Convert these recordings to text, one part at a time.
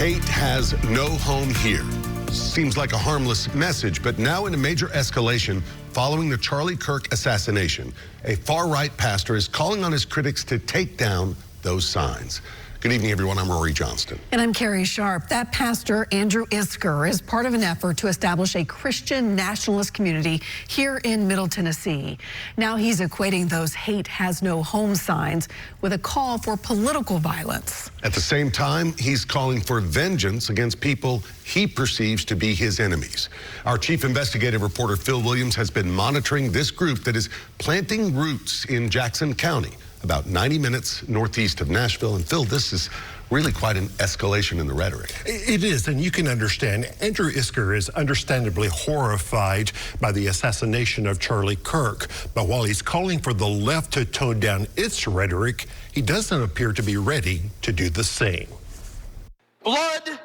Hate has no home here. Seems like a harmless message, but now in a major escalation following the Charlie Kirk assassination, a far-right pastor is calling on his critics to take down those signs. Good evening, everyone. I'm Rory Johnston. And I'm Carrie Sharp. That pastor, Andrew Isker, is part of an effort to establish a Christian nationalist community here in Middle Tennessee. Now he's equating those hate has no home signs with a call for political violence. At the same time, he's calling for vengeance against people he perceives to be his enemies. Our chief investigative reporter, Phil Williams, has been monitoring this group that is planting roots in Jackson County, about 90 minutes northeast of Nashville. And Phil, this is really quite an escalation in the rhetoric. It is, and you can understand. Andrew Isker is understandably horrified by the assassination of Charlie Kirk. But while he's calling for the left to tone down its rhetoric, he doesn't appear to be ready to do the same. Blood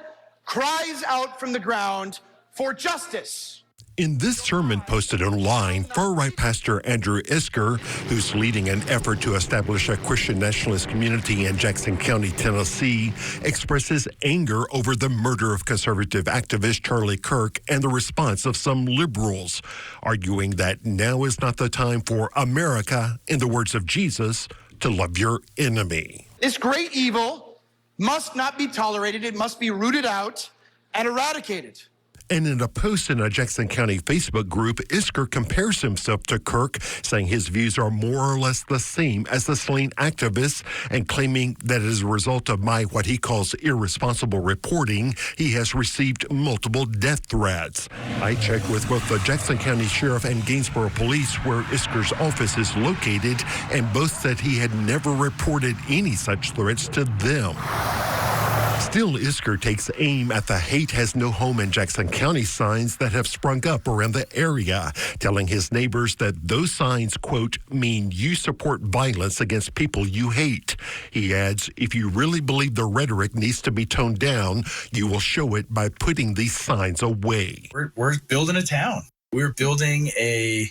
cries out from the ground for justice. In this sermon posted online, far-right pastor Andrew Isker, who's leading an effort to establish a Christian nationalist community in Jackson County, Tennessee, expresses anger over the murder of conservative activist Charlie Kirk and the response of some liberals, arguing that now is not the time for America, in the words of Jesus, to love your enemy. This great evil must not be tolerated. It must be rooted out and eradicated. And in a post in a Jackson County Facebook group, Isker compares himself to Kirk, saying his views are more or less the same as the slain activists, and claiming that as a result of what he calls irresponsible reporting, he has received multiple death threats. I checked with both the Jackson County Sheriff and Gainesboro Police, where Isker's office is located, and both said he had never reported any such threats to them. Still, Isker takes aim at the hate has no home in Jackson County signs that have sprung up around the area, telling his neighbors that those signs, quote, mean you support violence against people you hate. He adds, if you really believe the rhetoric needs to be toned down, you will show it by putting these signs away. We're building a town. We're building a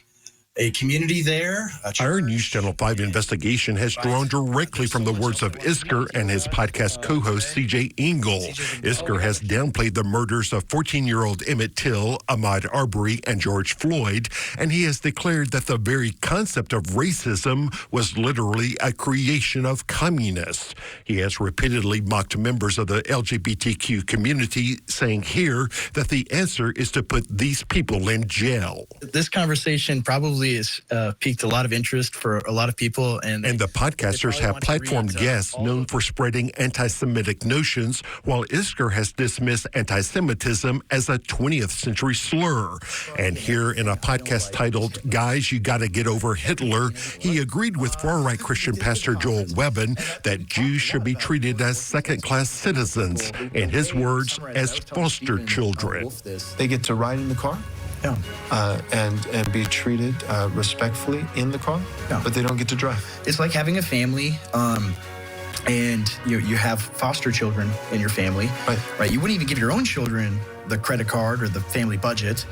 community there. Our News Channel 5 investigation has drawn directly from the words of Isker and his podcast co-host C.J. Engel. Isker has downplayed the murders of 14-year-old Emmett Till, Ahmaud Arbery, and George Floyd, and he has declared that the very concept of racism was literally a creation of communists. He has repeatedly mocked members of the LGBTQ community, saying here that the answer is to put these people in jail. This conversation probably has piqued a lot of interest for a lot of people. And the podcasters have platformed guests known for spreading anti-Semitic notions, while Isker has dismissed anti-Semitism as a 20th century slur. And here in a podcast titled, Guys, You Gotta Get Over Hitler, he agreed with far-right Christian pastor Joel Webbin that Jews should be treated as second-class citizens, in his words, as foster children. They get to ride in the car. Yeah. And be treated respectfully in the car, but they don't get to drive. It's like having a family, and you have foster children in your family, right? You wouldn't even give your own children the credit card or the family budget,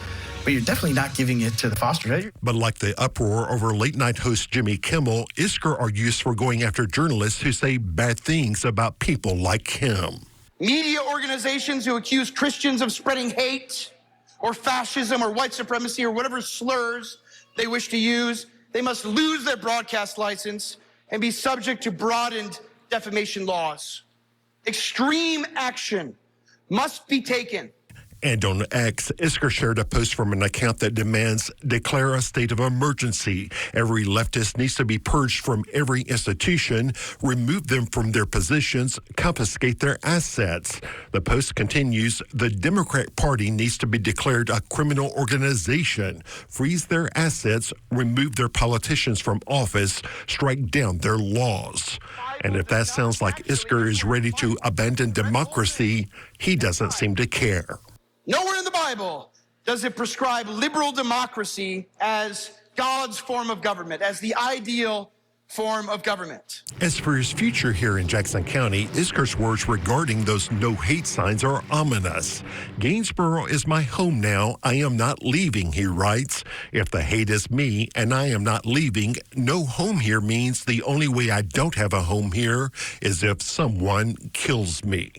but you're definitely not giving it to the foster child. But like the uproar over late-night host Jimmy Kimmel, Isker argues for going after journalists who say bad things about people like him. Media organizations who accuse Christians of spreading hate or fascism or white supremacy or whatever slurs they wish to use, they must lose their broadcast license and be subject to broadened defamation laws. Extreme action must be taken. And on X, Isker shared a post from an account that demands declare a state of emergency. Every leftist needs to be purged from every institution, remove them from their positions, confiscate their assets. The post continues, the Democrat Party needs to be declared a criminal organization, freeze their assets, remove their politicians from office, strike down their laws. And if that sounds like Isker is ready to abandon democracy, he doesn't seem to care. Nowhere in the Bible does it prescribe liberal democracy as God's form of government, as the ideal form of government. As for his future here in Jackson County, Isker's words regarding those no-hate signs are ominous. Gainesboro is my home now. I am not leaving, he writes. If the hate is me and I am not leaving, no home here means the only way I don't have a home here is if someone kills me.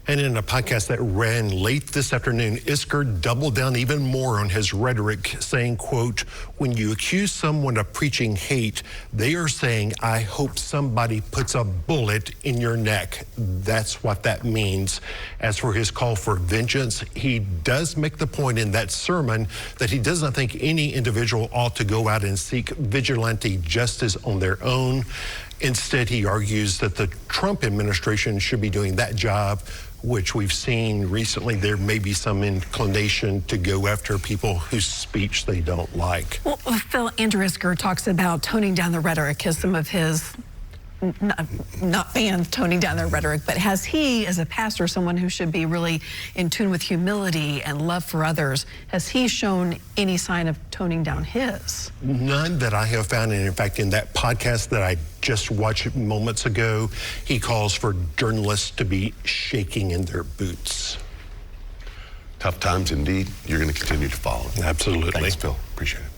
And in a podcast that ran late this afternoon, Isker doubled down even more on his rhetoric, saying, quote, when you accuse someone of preaching hate, they are saying, I hope somebody puts a bullet in your neck. That's what that means. As for his call for vengeance, he does make the point in that sermon that he doesn't think any individual ought to go out and seek vigilante justice on their own. Instead, he argues that the Trump administration should be doing that job, which we've seen recently. There may be some inclination to go after people whose speech they don't like. Well, Phil, Andrew Isker talks about toning down the rhetoric as some of his, not fans toning down their rhetoric, but has he, as a pastor, someone who should be really in tune with humility and love for others, has he shown any sign of toning down his? None that I have found. And in fact, in that podcast that I just watched moments ago, he calls for journalists to be shaking in their boots. Tough times indeed. You're going to continue to follow. Absolutely. Thanks, Phil. Appreciate it.